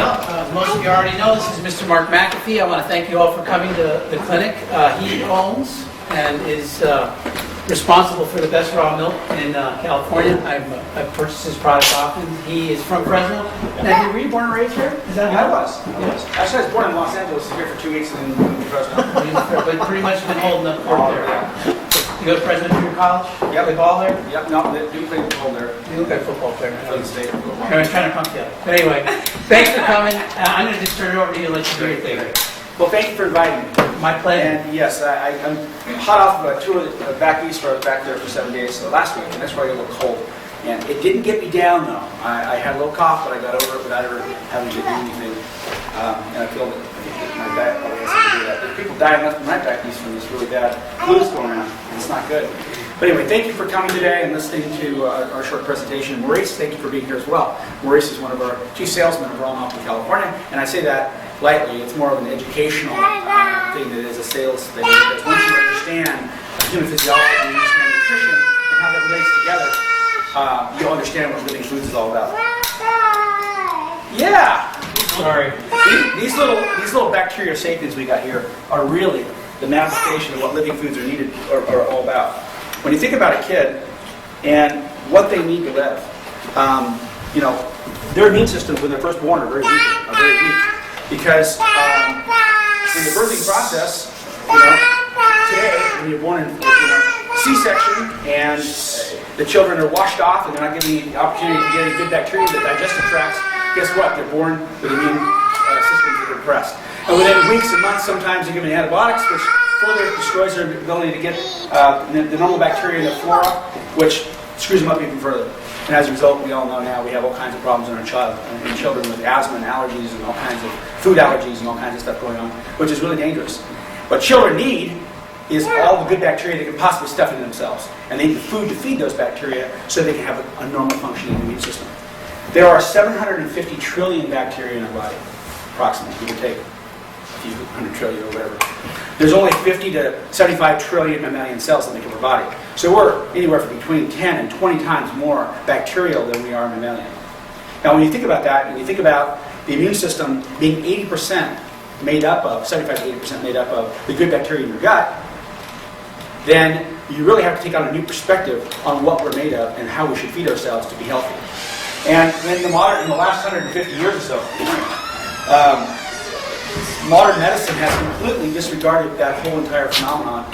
Well, most of you already know this is Mr. Mark McAfee. I want to thank you all for coming to the clinic. He owns and is responsible for the best raw milk in California. I've purchased his product often. He is from Fresno. Now, were you born and raised here? Is that I was. Yes. Actually, I was born in Los Angeles, here for 2 weeks, and then moved to Fresno. But pretty much been holding up court there. You go to Fresno Junior College? Yep. Play ball there? Yep, no, they do play football there. You look like a football player. For the state. I was trying to pump you up. But anyway, thanks for coming. I'm going to just turn it over to you and let you do your thing. Well, thank you for inviting me. My pleasure. And yes, I'm hot off of a tour back east, where I was back there for 7 days last week, and that's where I got a little cold. And it didn't get me down, though. I had a little cough, but I got over it without ever having to do anything. And I feel that my diet probably has to do that. There's people dying left and right back east from this really bad flu that's going around, and it's not good. But anyway, thank you for coming today and listening to our short presentation. Maurice, thank you for being here as well. Maurice is one of our chief salesmen of raw milk in California, and I say that lightly. It's more of an educational thing than it is a sales thing. Because once you understand human physiology, you understand nutrition, and how that relates together, you'll understand what living foods is all about. Yeah. Sorry. These little bacteria sapiens we got here are really the manifestation of what living foods are needed are all about. When you think about a kid and what they need to live, their immune systems when they're first born are very weak. Because in the birthing process, today when you're born in C-section and the children are washed off and they're not given the opportunity to get any good bacteria in the digestive tracts, guess what? They're born with immune systems that are depressed. And within weeks and months, sometimes you're given antibiotics, which further destroys their ability to get the normal bacteria in the flora, which screws them up even further. And as a result, we all know now we have all kinds of problems in our children with asthma and allergies and all kinds of food allergies and all kinds of stuff going on, which is really dangerous. What children need is all the good bacteria they can possibly stuff into themselves. And they need the food to feed those bacteria so they can have a normal functioning immune system. There are 750 trillion bacteria in our body, approximately, give or take a few hundred trillion or whatever. There's only 50 to 75 trillion mammalian cells that make up our body. So we're anywhere from between 10 and 20 times more bacterial than we are mammalian. Now when you think about that, and you think about the immune system being 80% made up of, 75 to 80% made up of the good bacteria in your gut, then you really have to take on a new perspective on what we're made of and how we should feed ourselves to be healthy. And in the last 150 years or so, modern medicine has completely disregarded that whole entire phenomenon,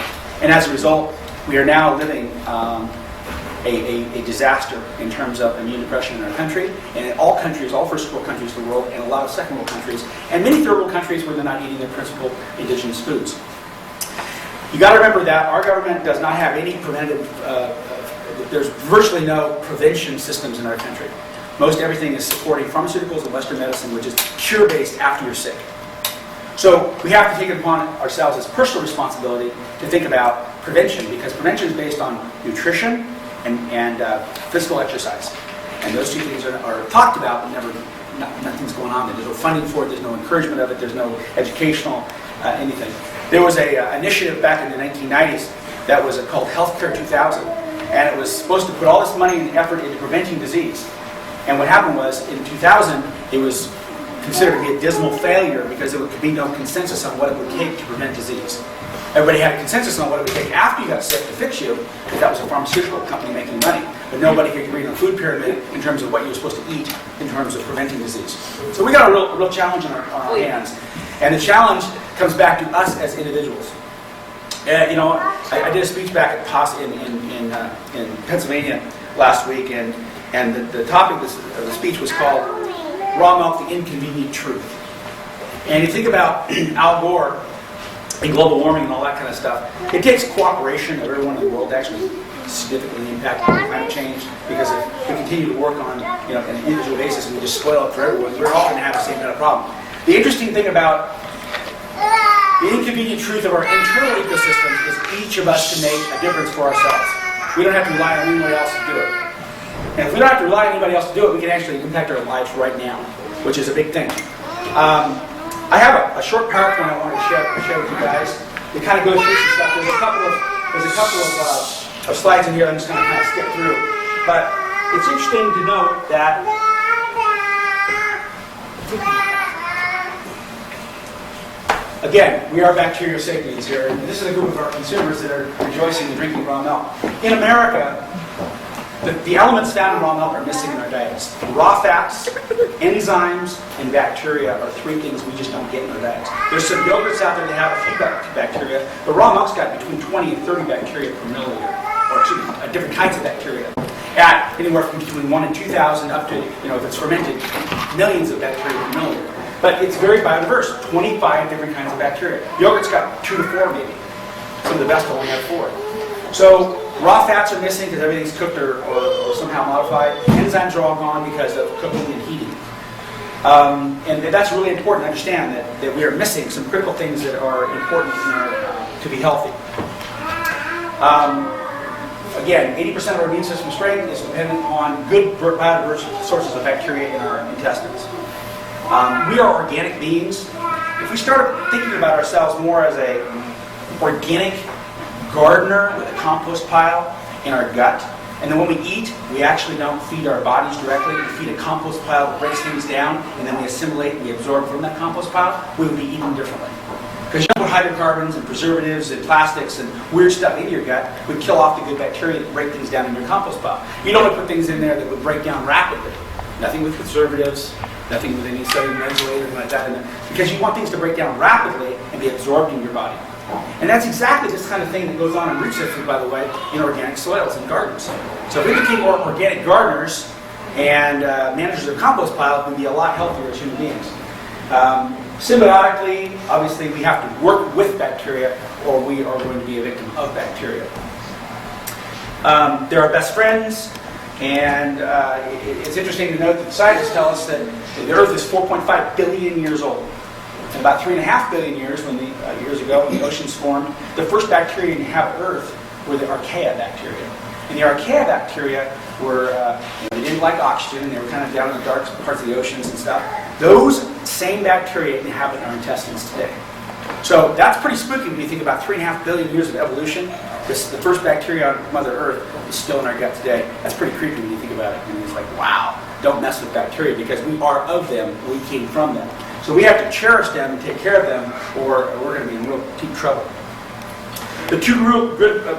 and as a result, we are now living a disaster in terms of immune depression in our country, and in all countries, all first world countries in the world, and a lot of second world countries, and many third world countries where they're not eating their principal indigenous foods. You got to remember that our government does not have any preventive, there's virtually no prevention systems in our country. Most everything is supporting pharmaceuticals and Western medicine, which is cure-based after you're sick. So we have to take it upon ourselves as personal responsibility to think about prevention, because prevention is based on nutrition and physical exercise. And those two things are talked about, but nothing's going on there. There's no funding for it, there's no encouragement of it, there's no educational anything. There was an initiative back in the 1990s that was called Healthcare 2000, and it was supposed to put all this money and effort into preventing disease. And what happened was, in 2000, it was considered to be a dismal failure because there could be no consensus on what it would take to prevent disease. Everybody had a consensus on what it would take after you got sick to fix you, because that was a pharmaceutical company making money. But nobody could agree on a food pyramid in terms of what you were supposed to eat in terms of preventing disease. So we got a real challenge on our hands. And the challenge comes back to us as individuals. I did a speech back at Pastures in Pennsylvania last week, and the topic of the speech was called Raw Milk, the Inconvenient Truth. And you think about Al Gore and global warming and all that kind of stuff, it takes cooperation of everyone in the world to actually significantly impact climate change, because if we continue to work on an individual basis and we just spoil it for everyone, we're all going to have the same kind of problem. The interesting thing about the inconvenient truth of our internal ecosystems is each of us can make a difference for ourselves. We don't have to rely on anybody else to do it. And if we don't have to rely on anybody else to do it, we can actually impact our lives right now, which is a big thing. I have a short PowerPoint I want to share with you guys. It kind of goes through some stuff. There's a couple of slides in here I'm just going to kind of skip through. But it's interesting to note that Again, we are bacteria sapiens here, and this is a group of our consumers that are rejoicing in drinking raw milk. In America, the elements found in raw milk are missing in our diets. Raw fats, enzymes, and bacteria are three things we just don't get in our diets. There's some yogurts out there that have a few bacteria, but raw milk's got between 20 and 30 bacteria per milliliter, or excuse me, different kinds of bacteria. At anywhere from between 1 and 2,000 up to, if it's fermented, millions of bacteria per milliliter. But it's very biodiverse, 25 different kinds of bacteria. Yogurt's got 2 to 4 maybe. Some of the best only have 4. So raw fats are missing because everything's cooked or somehow modified. Enzymes are all gone because of cooking and heating. And that's really important to understand that we are missing some critical things that are important to be healthy. Again, 80% of our immune system strength is dependent on good biodiverse sources of bacteria in our intestines. We are organic beings. If we start thinking about ourselves more as a organic gardener with a compost pile in our gut, and then when we eat, we actually don't feed our bodies directly. We feed a compost pile that breaks things down, and then we assimilate and we absorb from that compost pile, we would be eating differently. Because you don't put hydrocarbons and preservatives and plastics and weird stuff in your gut would kill off the good bacteria that break things down in your compost pile. You don't want to put things in there that would break down rapidly. Nothing with preservatives, nothing with any sodium benzoate or anything like that in there. Because you want things to break down rapidly and be absorbed in your body. And that's exactly this kind of thing that goes on in root systems, by the way, in organic soils and gardens. So if we became more organic gardeners and managers of compost piles, we'd be a lot healthier as human beings. Symbiotically, obviously, we have to work with bacteria or we are going to be a victim of bacteria. They're our best friends, and it's interesting to note that the scientists tell us that the Earth is 4.5 billion years old. And about 3.5 billion years years ago, when the oceans formed, the first bacteria to inhabit Earth were the archaea bacteria. And the archaea bacteria were, they didn't like oxygen, and they were kind of down in the dark parts of the oceans and stuff. Those same bacteria inhabit our intestines today. So that's pretty spooky when you think about 3.5 billion years of evolution. The first bacteria on Mother Earth is still in our gut today. That's pretty creepy when you think about it. And it's like, wow, don't mess with bacteria because we are of them, we came from them. So we have to cherish them and take care of them, or we're going to be in real deep trouble. The two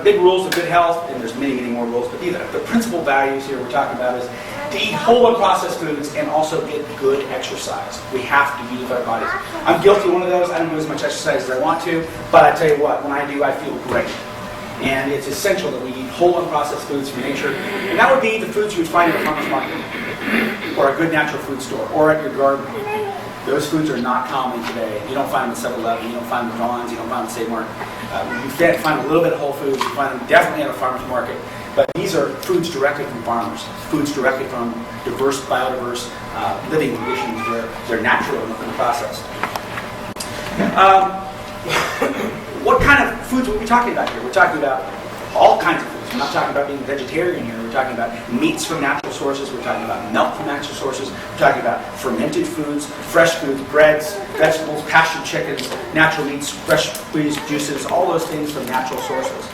big rules of good health, and there's many, many more rules, but the principal values here we're talking about is to eat whole and processed foods and also get good exercise. We have to use our bodies. I'm guilty of one of those. I don't do as much exercise as I want to, but I tell you what, when I do, I feel great. And it's essential that we eat whole and processed foods from nature. And that would be the foods you would find at a farmer's market, or a good natural food store, or at your garden. Those foods are not common today. You don't find them at 7-Eleven, you don't find them at Vons, you don't find them at Save Mart. You find a little bit of Whole Foods, you find them definitely at a farmer's market. But these are foods directly from farmers, foods directly from diverse, biodiverse living conditions where they're natural and processed. What kind of foods are we talking about here? We're talking about all kinds of foods. We're not talking about being vegetarian here. We're talking about meats from natural sources. We're talking about milk from natural sources. We're talking about fermented foods, fresh foods, breads, vegetables, pastured chickens, natural meats, fresh squeezed juices, all those things from natural sources.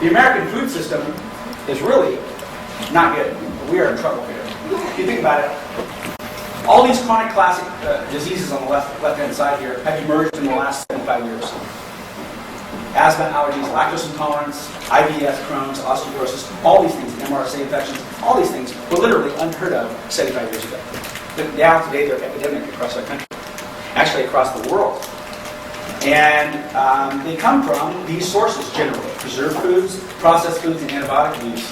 The American food system is really not good. We are in trouble here. If you think about it, all these chronic classic diseases on the left-hand side here have emerged in the last 75 years. Asthma, allergies, lactose intolerance, IBS, Crohn's, osteoporosis, all these things, MRSA infections, all these things were literally unheard of 75 years ago. But now, today, they're epidemic across our country, actually across the world. And they come from these sources generally: preserved foods, processed foods, and antibiotic use,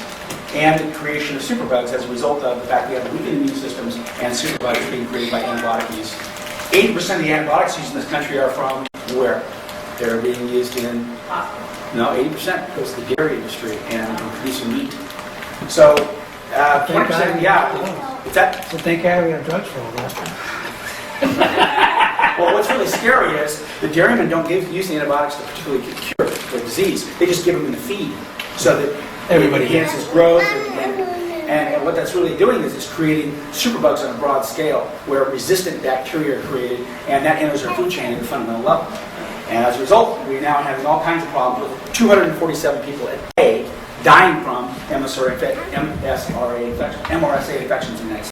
and the creation of superbugs as a result of the fact we have weakened immune systems and superbugs being created by antibiotic use. 80% of the antibiotics used in this country are from where? They're being used in, 80% goes to the dairy industry and producing meat. So, 20%, yeah. What's that? So thank God we have drugs for all that. Well, what's really scary is the dairymen don't use the antibiotics to particularly cure the disease. They just give them in the feed so that everybody enhances growth. And what that's really doing is it's creating superbugs on a broad scale where resistant bacteria are created, and that enters our food chain at a fundamental level. And as a result, we're now having all kinds of problems with 247 people a day dying from MRSA infections in the United States.